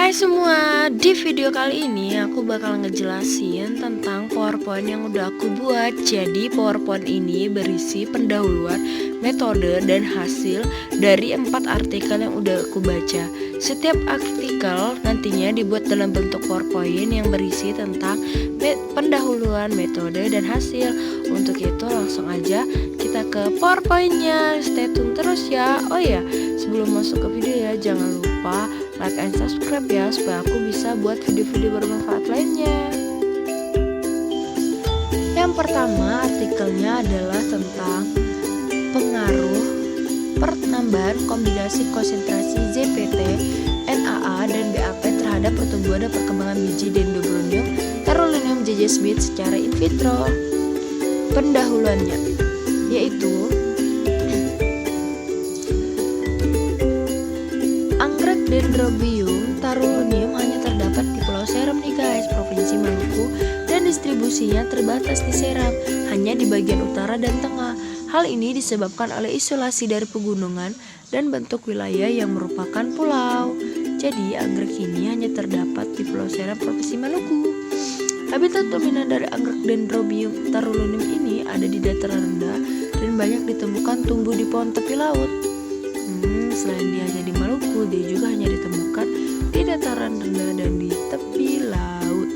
Hai semua, di video kali ini aku bakal ngejelasin tentang PowerPoint yang udah aku buat. Jadi PowerPoint ini berisi pendahuluan, metode, dan hasil dari 4 artikel yang udah aku baca. Setiap artikel nantinya dibuat dalam bentuk PowerPoint yang berisi tentang pendahuluan, metode, dan hasil. Untuk itu langsung aja kita ke PowerPoint-nya. Stay tune terus ya. Oh ya, sebelum masuk ke video ya, jangan lupa like and subscribe ya, supaya aku bisa buat video-video bermanfaat lainnya. Yang pertama artikelnya adalah tentang pengaruh penambahan kombinasi konsentrasi ZPT, NAA, dan BAP terhadap pertumbuhan dan perkembangan biji Dendrobium Tarulinium JJ Smith secara in vitro. Pendahuluannya yaitu anggrek Dendrobium Tarulinium hanya terdapat di Pulau Seram nih guys, Provinsi Maluku, dan distribusinya terbatas di Seram, hanya di bagian utara dan tengah. Hal ini disebabkan oleh isolasi dari pegunungan dan bentuk wilayah yang merupakan pulau. Jadi anggrek ini hanya terdapat di Pulau Seram, Provinsi Maluku. Habitat dominan dari anggrek Dendrobium Tarulinium ini ada di dataran rendah dan banyak ditemukan tumbuh di pohon tepi laut. Selain dia hanya di Maluku, dia juga hanya ditemukan di dataran rendah dan di tepi laut.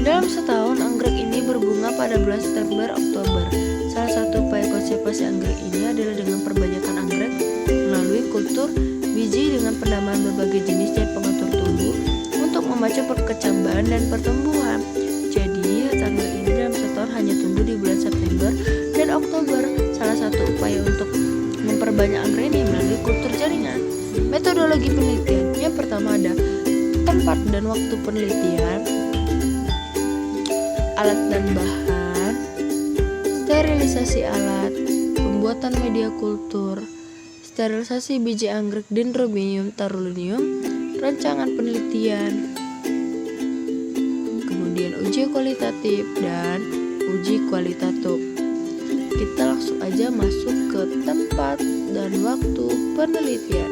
Dalam setahun, anggrek ini berbunga pada bulan September-Oktober. Salah satu upaya konservasi anggrek ini adalah dengan perbanyakan anggrek melalui kultur biji dengan penambahan berbagai jenis dan pengatur tumbuh untuk memacu perkecambahan dan pertumbuhan. Jadi, anggrek ini dalam setahun hanya tumbuh di bulan September dan Oktober. Salah satu upaya untuk memperbanyak anggrek ini melalui kultur jaringan. Metodologi penelitian yang pertama ada tempat dan waktu penelitian, alat dan bahan, sterilisasi alat, pembuatan media kultur, sterilisasi biji anggrek Dendrobium Tarulinium, rancangan penelitian, kemudian uji kualitatif dan uji kualitatif. Kita langsung aja masuk ke tempat dan waktu penelitian.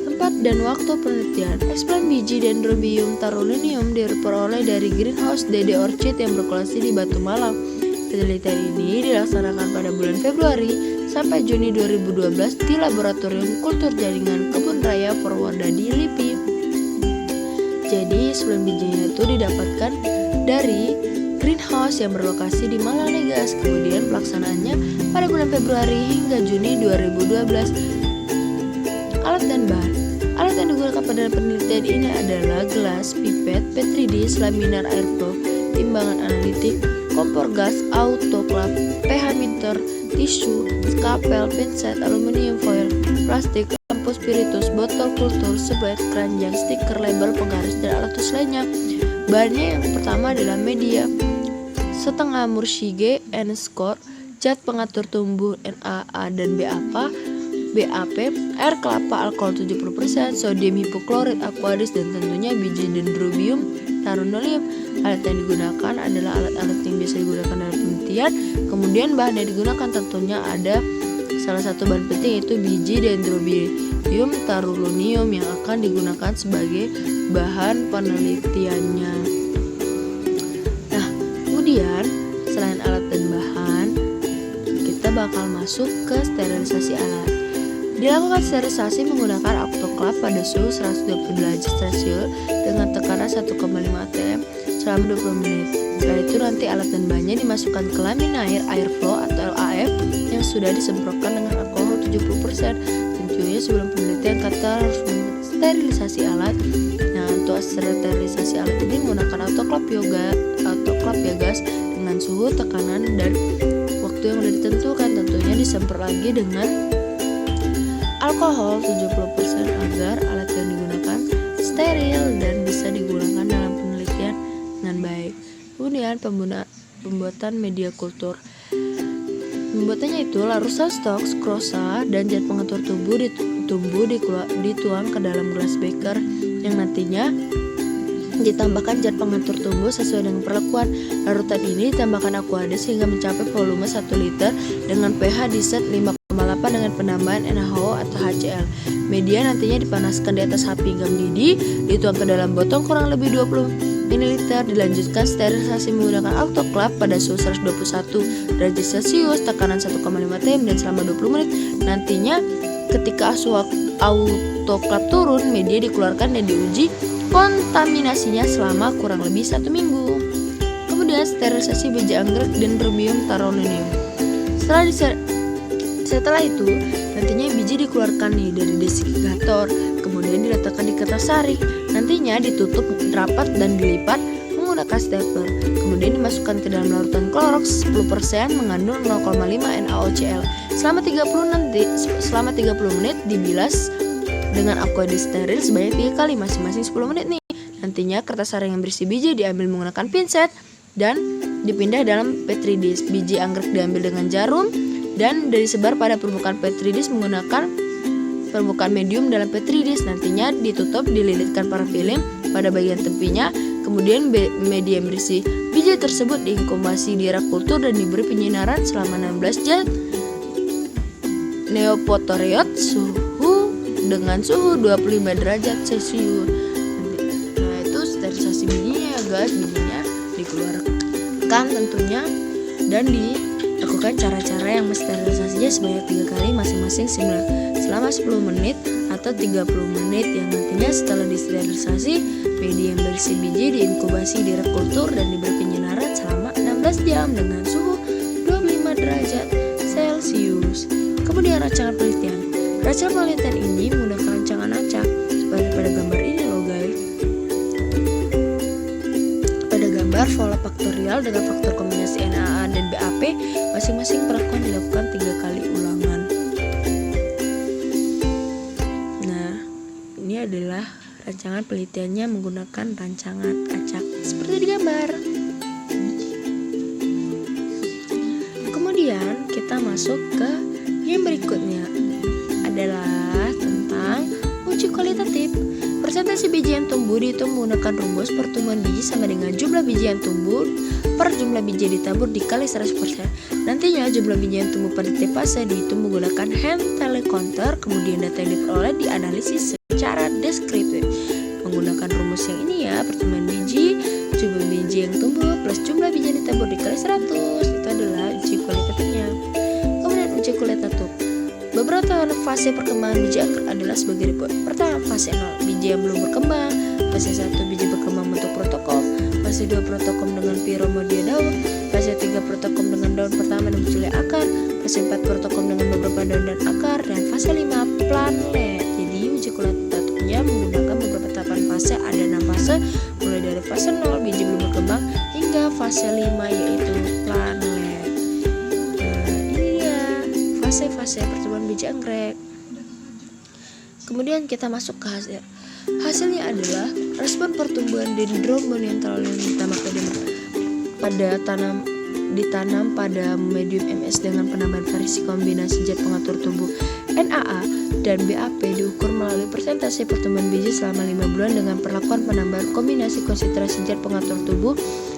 Tempat dan waktu penelitian. Eksplan biji Dendrobium Tarulinium diperoleh dari greenhouse Dede Orchid yang berlokasi di Batu Malang. Penelitian ini dilaksanakan pada bulan Februari sampai Juni 2012 di Laboratorium Kultur Jaringan Kebun Raya Purwodadi, LIPI. Jadi eksplan bijinya itu didapatkan dari greenhouse yang berlokasi di Malang nih guys. Kemudian pelaksanaannya pada bulan Februari hingga Juni 2012. Alat dan bahan. Alat yang digunakan pada penelitian ini adalah gelas, pipet, petri dish, laminar airflow, timbangan analitik, kompor gas, autoclave, pH meter, tisu, skapel, pinset, aluminium foil, plastik, lampu spiritus, botol kultur, sebat, keranjang, stiker, label, penggaris, dan alat tools lainnya. Bahannya yang pertama adalah media setengah murshige, N-score, zat pengatur tumbuh NAA dan BAP, air kelapa alkohol 70%, sodium hipoklorit, aquadis, dan tentunya biji Dendrobium Tarulinium. Alat yang digunakan adalah alat-alat yang biasa digunakan dalam penelitian. Kemudian bahan yang digunakan tentunya ada salah satu bahan penting, yaitu biji Dendrobium Tarulinium yang akan digunakan sebagai bahan penelitiannya. Nah, kemudian selain alat dan bahan, kita bakal masuk ke sterilisasi alat. Dilakukan sterilisasi menggunakan autoclave pada suhu 120 derajat Celcius dengan tekanan 1,5 atm selama 20 menit. Setelah itu nanti alat dan bahannya dimasukkan ke laminair airflow atau LAF yang sudah disemprotkan dengan alkohol 70%. Tentunya sebelum penelitian kita harus sterilisasi alat. Nah, untuk sterilisasi alat ini menggunakan autoclave ya guys, dengan suhu, tekanan, dan waktu yang sudah ditentukan. Tentunya disemprot lagi dengan alkohol 70% agar alat yang digunakan steril dan bisa digunakan dalam penelitian dengan baik. Kemudian pembuatan media kultur. Pembuatannya itu larusa stok, skrosa, dan zat pengatur tumbuh dituang ke dalam gelas beker yang nantinya Ditambahkan zat pengatur tumbuh sesuai dengan perlakuan. Larutan ini ditambahkan aqueous sehingga mencapai volume 1 liter dengan pH di set 5,8 dengan penambahan NaHO atau HCl. Media nantinya dipanaskan di atas api hingga mendidih, dituang ke dalam botol kurang lebih 20 ml, dilanjutkan sterilisasi menggunakan autoclave pada suhu 121 derajat Celcius, tekanan 1,5 atm dan selama 20 menit. Nantinya ketika suhu autoclave turun, media dikeluarkan dan diuji kontaminasinya selama kurang lebih 1 minggu. Kemudian sterilisasi biji anggrek Dendrobium tarolinium. Setelah itu nantinya biji dikeluarkan dari desikator, kemudian diletakkan di kertas saring. Nantinya ditutup rapat dan dilipat menggunakan stapler. Kemudian dimasukkan ke dalam larutan klorox 10% mengandung 0,5 NaOCl. Selama 30 menit dibilas dengan aqueous steril sebanyak 3 kali masing-masing 10 menit nih. Nantinya kertas saring yang berisi biji diambil menggunakan pinset dan dipindah dalam petri dish. Biji anggrek diambil dengan jarum dan disebar pada permukaan petri dish menggunakan permukaan medium dalam petri dish. Nantinya ditutup, dililitkan parafilm pada bagian tepinya. Kemudian media yang berisi biji tersebut diinkubasi di rak kultur dan diberi penyinaran selama 16 jam neopotoriot dengan suhu 25 derajat Celcius. Nah, itu sterilisasi bijinya ya guys. Bijinya dikeluarkan tentunya dan dilakukan cara-cara yang mensterilisasinya sebanyak 3 kali masing-masing selama 10 menit atau 30 menit. Yang nantinya setelah disterilisasi, media yang berisi biji diinkubasi di rak kultur dan diberi penyinaran selama 16 jam dengan suhu 25 derajat Celcius. Kemudian rancangan penelitian. Rancangan penelitian ini menggunakan rancangan acak seperti pada gambar ini loh guys. Pada gambar pola faktorial dengan faktor kombinasi NaA dan BAP, masing-masing perlakuan dilakukan 3 kali ulangan. Nah, ini adalah rancangan penelitiannya menggunakan rancangan acak seperti di gambar. Kemudian kita masuk ke yang berikutnya adalah tentang uji kualitatif. Persentase biji yang tumbuh dihitung menggunakan rumus pertumbuhan biji sama dengan jumlah biji yang tumbuh per jumlah biji ditabur dikali 100%. Nantinya jumlah biji yang tumbuh pada tiap fase dihitung menggunakan hand telecounter. Kemudian data yang diperoleh dianalisis secara deskriptif menggunakan rumus yang ini ya, pertumbuhan biji, jumlah biji yang tumbuh plus jumlah biji yang ditabur dikali 100. Itu adalah uji kualitatifnya. Kemudian uji kualitatif. Beberapa fase perkembangan biji anggrek adalah sebagai berikut. Pertama, fase 0, biji yang belum berkembang. Fase 1, biji berkembang bentuk protokom. Fase 2, protokom dengan piromodia daun. Fase 3, protokom dengan daun pertama dan munculnya akar. Fase 4, protokom dengan beberapa daun dan akar. Dan fase 5, planet. Jadi uji kualitatifnya menggunakan beberapa tahapan fase. Ada 6 fase, mulai dari fase 0, biji belum berkembang, hingga fase 5 yaitu planet. Fase pertumbuhan biji anggrek. Kemudian kita masuk ke hasil. Hasilnya adalah respon pertumbuhan Dendrobium tarolinium ditanam pada medium MS dengan penambahan variasi kombinasi zat pengatur tumbuh NaA dan BAP diukur melalui persentase pertumbuhan biji selama 5 bulan dengan perlakuan penambahan kombinasi konsentrasi zat pengatur tumbuh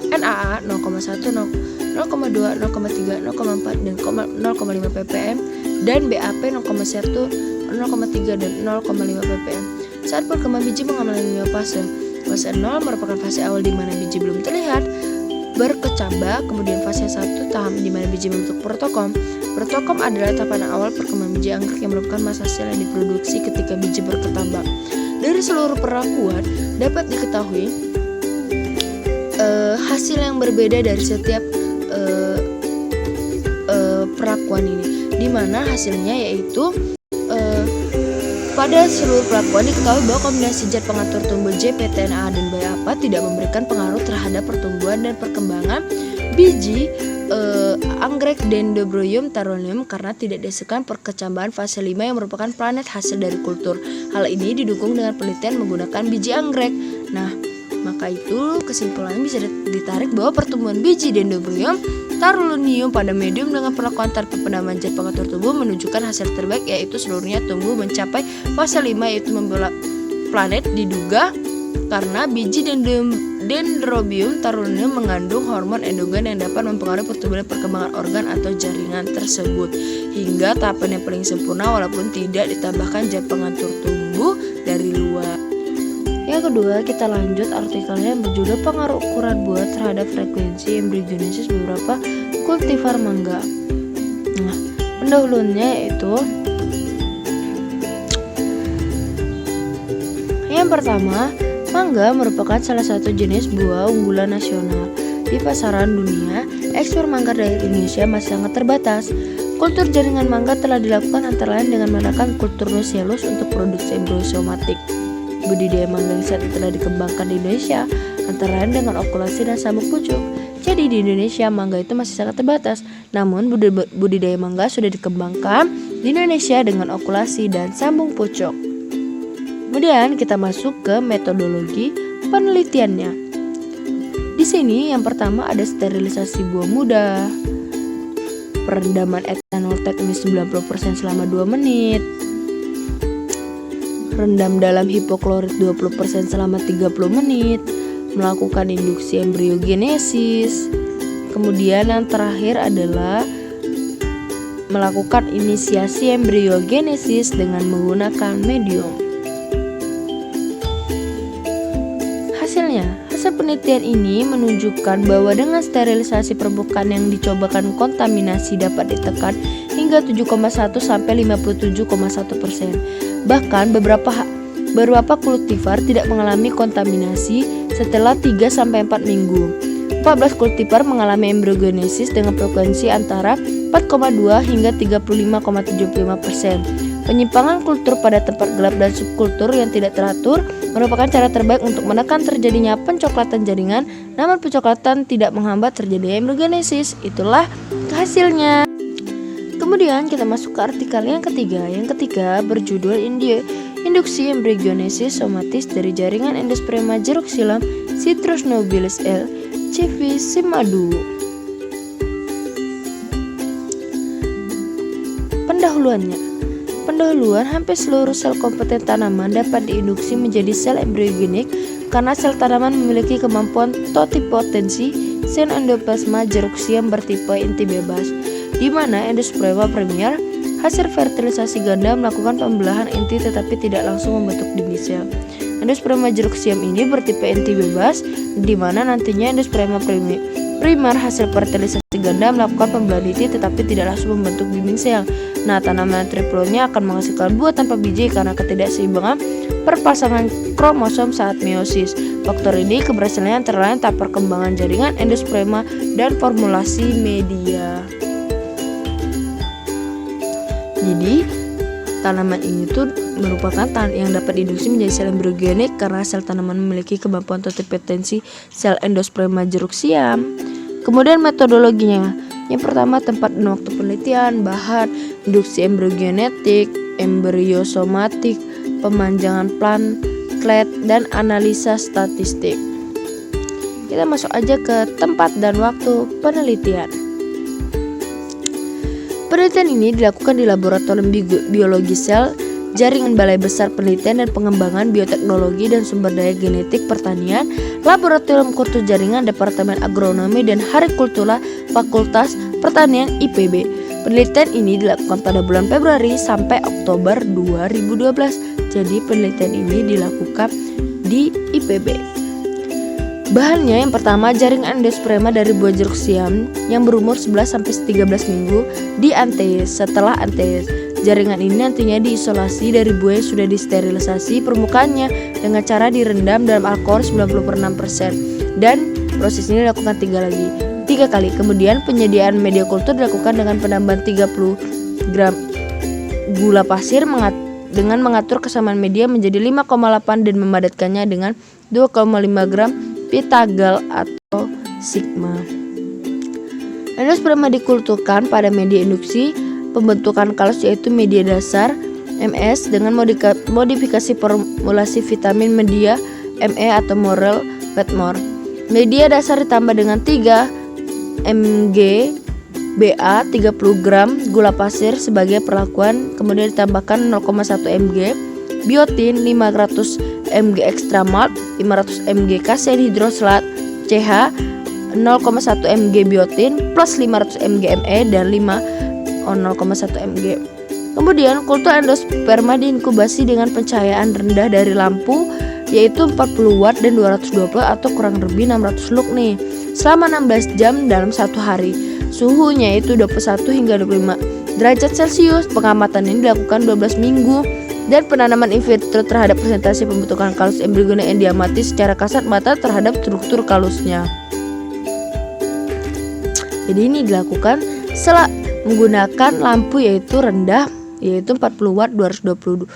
NaA 0,1, 0,2, 0,3, 0,4 dan 0,5 ppm dan BAP 0,1, 0,3 dan 0,5 ppm. Saat perkembangan biji mengalami 5 fase. Fase 0 merupakan fase awal di mana biji belum terlihat berkecambah, kemudian fase 1 tahap di mana biji membentuk protokom. Protokom adalah tahapan awal perkembangan biji anggrek yang merupakan masa sel yang diproduksi ketika biji berkembang. Dari seluruh perlakuan dapat diketahui hasil yang berbeda dari setiap perlakuan ini, di mana hasilnya yaitu pada seluruh perlakuan diketahui bahwa kombinasi zat pengatur tumbuh JPT, NaA dan BAP tidak memberikan pengaruh terhadap pertumbuhan dan perkembangan biji anggrek Dendrobium tarolinium karena tidak dihasilkan perkecambahan fase 5 yang merupakan planet hasil dari kultur. Hal ini didukung dengan penelitian menggunakan biji anggrek. Nah, maka itu kesimpulannya bisa ditarik bahwa pertumbuhan biji Dendrobium tarolinium pada medium dengan perlakuan tanpa penambahan zat pengatur tumbuh menunjukkan hasil terbaik, yaitu seluruhnya tumbuh mencapai fase 5 yaitu membelah planet. Diduga karena biji Dendrobium tarulinum mengandung hormon endogen yang dapat mempengaruhi perkembangan organ atau jaringan tersebut hingga tahapan yang paling sempurna walaupun tidak ditambahkan zat pengatur tumbuh dari luar. Yang kedua, kita lanjut artikelnya yang berjudul pengaruh ukuran buah terhadap frekuensi embryogenesis beberapa kultivar mangga. Nah, pendahuluannya yaitu yang pertama, mangga merupakan salah satu jenis buah unggulan nasional. Di pasaran dunia, ekspor mangga dari Indonesia masih sangat terbatas. Kultur jaringan mangga telah dilakukan antara lain dengan menggunakan kultur Nucellus untuk produksi embryosomatik. Budidaya mangga yang saat ini telah dikembangkan di Indonesia antara lain dengan okulasi dan sabuk pucuk. Jadi di Indonesia mangga itu masih sangat terbatas. Namun budidaya mangga sudah dikembangkan di Indonesia dengan okulasi dan sambung pucuk. Kemudian kita masuk ke metodologi penelitiannya. Di sini yang pertama ada sterilisasi buah muda, perendaman etanol teknis 90% selama 2 menit, rendam dalam hipoklorit 20% selama 30 menit, melakukan induksi embryogenesis. Kemudian yang terakhir adalah melakukan inisiasi embryogenesis dengan menggunakan medium. Hasil penelitian ini menunjukkan bahwa dengan sterilisasi permukaan yang dicobakan kontaminasi dapat ditekan hingga 7,1 sampai 57,1%. Bahkan beberapa kultivar tidak mengalami kontaminasi setelah 3 sampai 4 minggu. 14 kultivar mengalami embryogenesis dengan frekuensi antara 4,2 hingga 35,75%. Penyimpangan kultur pada tempat gelap dan subkultur yang tidak teratur merupakan cara terbaik untuk menekan terjadinya pencoklatan jaringan, namun pencoklatan tidak menghambat terjadinya embryogenesis. Itulah hasilnya. Kemudian kita masuk ke artikel yang ketiga. Yang ketiga berjudul Induksi Embryogenesis Somatis dari Jaringan Endosperma Jeruk Silam Citrus nobilis L. CV Simadu. Pendahuluan, hampir seluruh sel kompeten tanaman dapat diinduksi menjadi sel embryogenik karena sel tanaman memiliki kemampuan totipotensi sel endoplasma jeruk siam bertipe inti bebas, di mana endosperma premier hasil fertilisasi ganda melakukan pembelahan inti tetapi tidak langsung membentuk dinding sel. Endosperma jeruk siam ini bertipe inti bebas, di mana nantinya endosperma primer hasil fertilisasi ganda melakukan pembelahan inti tetapi tidak langsung membentuk dinding sel. Nah, tanaman triploidnya akan menghasilkan buah tanpa biji karena ketidakseimbangan perpasangan kromosom saat meiosis. Faktor ini keberhasilannya antara lain tahap perkembangan jaringan endosperma dan formulasi media. Jadi, tanaman ini tuh merupakan yang dapat diinduksi menjadi sel embryogenik karena sel tanaman memiliki kemampuan totipotensi sel endosperma jeruk siam. Kemudian metodologinya. Yang pertama, tempat dan waktu penelitian, bahan, induksi embryogenetik, embryosomatik, pemanjangan platelet, dan analisa statistik. Kita masuk aja ke tempat dan waktu penelitian. Penelitian ini dilakukan di Laboratorium Biologi Sel, Jaringan Balai Besar Penelitian dan Pengembangan Bioteknologi dan Sumber Daya Genetik Pertanian, Laboratorium Kultur Jaringan Departemen Agronomi dan Hortikultura Fakultas Pertanian IPB. Penelitian ini dilakukan pada bulan Februari sampai Oktober 2012. Jadi penelitian ini dilakukan di IPB. Bahannya yang pertama jaringan endosperma dari buah jeruk siam yang berumur 11 sampai 13 minggu di antheis. Setelah antheis, jaringan ini nantinya diisolasi dari buah yang sudah disterilisasi permukaannya dengan cara direndam dalam alkohol 96% dan proses ini dilakukan 3 kali. Kemudian penyediaan media kultur dilakukan dengan penambahan 30 gram gula pasir dengan mengatur kesamaan media menjadi 5,8 dan memadatkannya dengan 2,5 gram pitagal atau sigma. Endosperma dikulturkan pada media induksi pembentukan kalos yaitu media dasar MS dengan modifikasi formulasi vitamin media ME atau Morel Wetmore. Media dasar ditambah dengan 3 mg BA 30 gram gula pasir sebagai perlakuan, kemudian ditambahkan 0,1 mg biotin, 500 mg extra malt, 500 mg kasein hidrokslat CH, 0,1 mg biotin plus 500 mg Me dan 0,1 mg. Kemudian kultur endosperma diinkubasi dengan pencahayaan rendah dari lampu yaitu 40 watt dan 220 atau kurang lebih 600 lux nih selama 16 jam dalam satu hari. Suhunya itu 21 hingga 25 derajat Celcius. Pengamatan ini dilakukan 12 minggu dan penanaman in vitro terhadap presentasi pembentukan kalus embrionik yang diamati secara kasat mata terhadap struktur kalusnya. Jadi ini dilakukan menggunakan lampu yaitu rendah yaitu 40 watt 220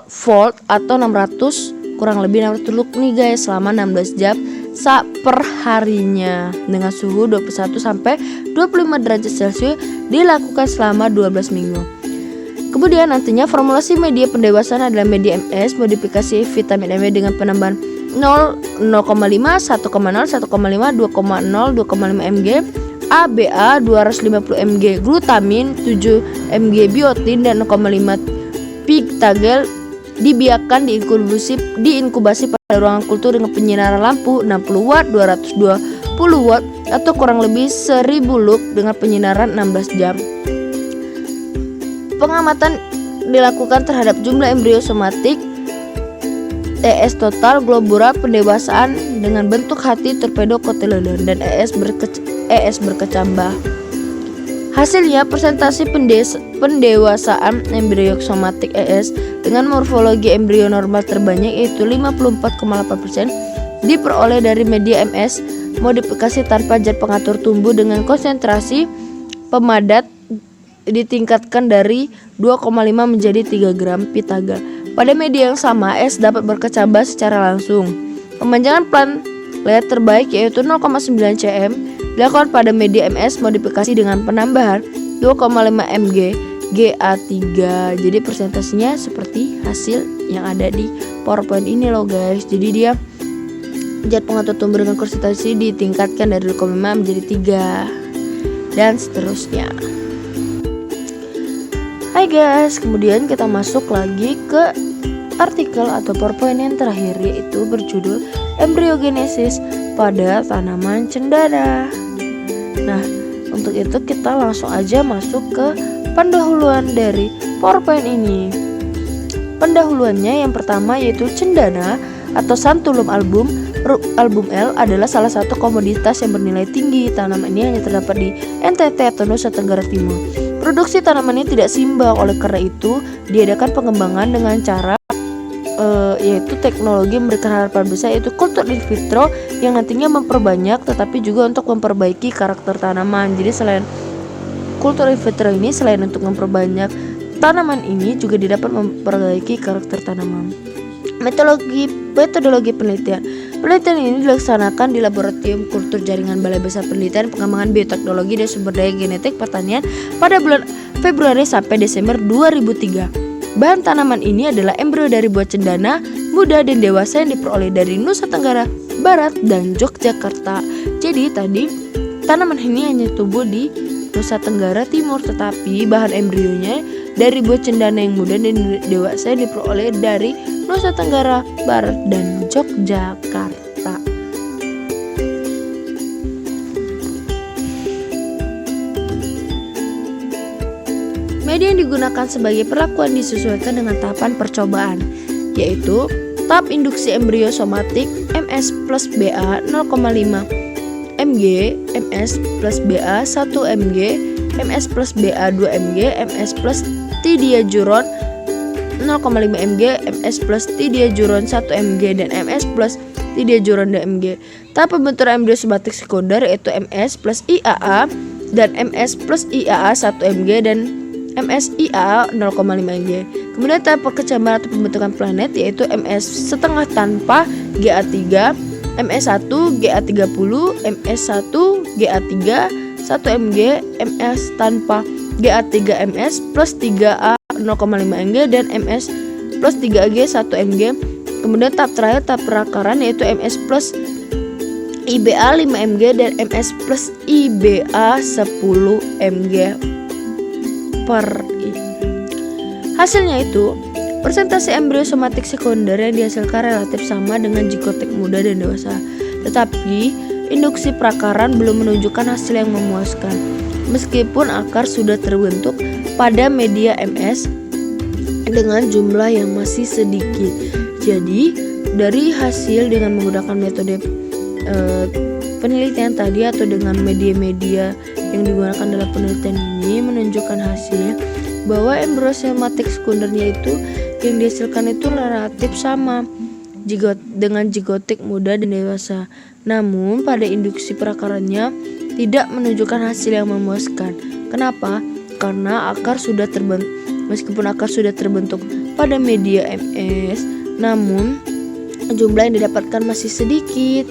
volt atau 600 kurang lebih 600 lux nih guys selama 16 jam per harinya dengan suhu 21 sampai 25 derajat Celcius dilakukan selama 12 minggu. Kemudian nantinya formulasi media pendewasaan adalah media MS modifikasi vitamin E dengan penambahan 0,5, 1,0, 1,5, 2,0, 2,5 mg ABA 250 mg glutamin, 7 mg biotin dan 0,5 pictagel dibiarkan diinkubasi pada ruangan kultur dengan penyinaran lampu 60 watt, 220 watt atau kurang lebih 1000 lux dengan penyinaran 16 jam. Pengamatan dilakukan terhadap jumlah embrio somatik ES total globura pendewasaan dengan bentuk hati torpedo kotilodon dan ES berkecambah. Hasilnya presentasi pendewasaan embrio somatik ES dengan morfologi embrio normal terbanyak yaitu 54,8% diperoleh dari media MS modifikasi tanpa zat pengatur tumbuh dengan konsentrasi pemadat ditingkatkan dari 2,5 menjadi 3 gram pitagal. Pada media yang sama, S dapat berkecambah secara langsung. Pemanjangan platelet terbaik yaitu 0,9 cm dilakukan pada media MS modifikasi dengan penambahan 2,5 mg GA3. Jadi presentasinya seperti hasil yang ada di PowerPoint ini loh guys. Jadi dia zat pengatur tumbuh dengan konsentrasi ditingkatkan dari 2,5 menjadi 3 dan seterusnya. Hai guys, kemudian kita masuk lagi ke artikel atau PowerPoint yang terakhir yaitu berjudul embriogenesis pada tanaman cendana. Nah, untuk itu kita langsung aja masuk ke pendahuluan dari PowerPoint ini. Pendahuluannya yang pertama yaitu cendana atau Santalum album L adalah salah satu komoditas yang bernilai tinggi. Tanaman ini hanya terdapat di NTT atau Nusa Tenggara Timur. Produksi tanaman ini tidak seimbang, oleh karena itu diadakan pengembangan dengan cara yaitu teknologi memberikan harapan besar yaitu kultur in vitro yang nantinya memperbanyak tetapi juga untuk memperbaiki karakter tanaman. Jadi selain kultur in vitro ini selain untuk memperbanyak tanaman ini juga dapat memperbaiki karakter tanaman. Metodologi penelitian. Penelitian ini dilaksanakan di Laboratorium Kultur Jaringan Balai Besar Penelitian Pengembangan Bioteknologi dan Sumber Daya Genetik Pertanian pada bulan Februari sampai Desember 2003. Bahan tanaman ini adalah embrio dari buah cendana muda dan dewasa yang diperoleh dari Nusa Tenggara Barat dan Yogyakarta. Jadi tadi tanaman ini hanya tumbuh di Nusa Tenggara Timur, tetapi bahan embrionya dari buah cendana yang muda dan dewasa yang diperoleh dari Nusa Tenggara Barat dan Yogyakarta. Media yang digunakan sebagai perlakuan disesuaikan dengan tahapan percobaan, yaitu tahap induksi embrio somatik MS plus BA 0,5 mg, MS plus BA 1 mg, MS plus BA 2 mg, MS plus tidiajuron 0,5 mg, MS plus tidiajuron 1 mg, dan MS plus tidiajuron 2 mg. Tahap pembentukan embrio somatik sekunder yaitu MS plus IAA dan MS plus IAA 1 mg dan MS IAA 0,5 mg. Kemudian tahap perkecambaran atau pembentukan planet yaitu MS setengah tanpa GA3, MS1 GA30, MS1 GA3 1 mg, MS tanpa GA3 MS plus 3A 0,5 mg dan MS plus 3G 1 mg. Kemudian tahap terakhir tahap perakaran yaitu MS plus IBA 5 mg dan MS plus IBA 10 mg per I. Hasilnya itu Persentase embrio somatik sekunder yang dihasilkan relatif sama dengan zigotek muda dan dewasa. Tetapi, induksi prakaran belum menunjukkan hasil yang memuaskan. Meskipun akar sudah terbentuk pada media MS dengan jumlah yang masih sedikit. Jadi, dari hasil dengan menggunakan metode penelitian tadi atau dengan media-media yang digunakan dalam penelitian ini menunjukkan hasilnya bahwa embrio somatik sekundernya itu yang dihasilkan itu relatif sama dengan zigotik muda dan dewasa. Namun pada induksi prakarannya tidak menunjukkan hasil yang memuaskan. Kenapa? Karena meskipun akar sudah terbentuk pada media MS, namun jumlah yang didapatkan masih sedikit.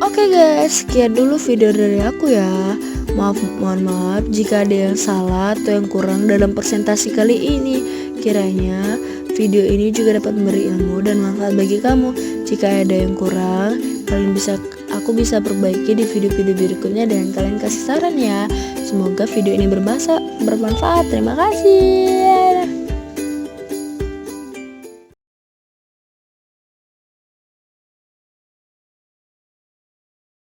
Oke guys, sekian dulu video dari aku ya. Mohon maaf jika ada yang salah atau yang kurang dalam presentasi kali ini. Kiranya video ini juga dapat memberi ilmu dan manfaat bagi kamu. Jika ada yang kurang, aku bisa perbaiki di video-video berikutnya dan kalian kasih saran ya. Semoga video ini bermanfaat. Terima kasih.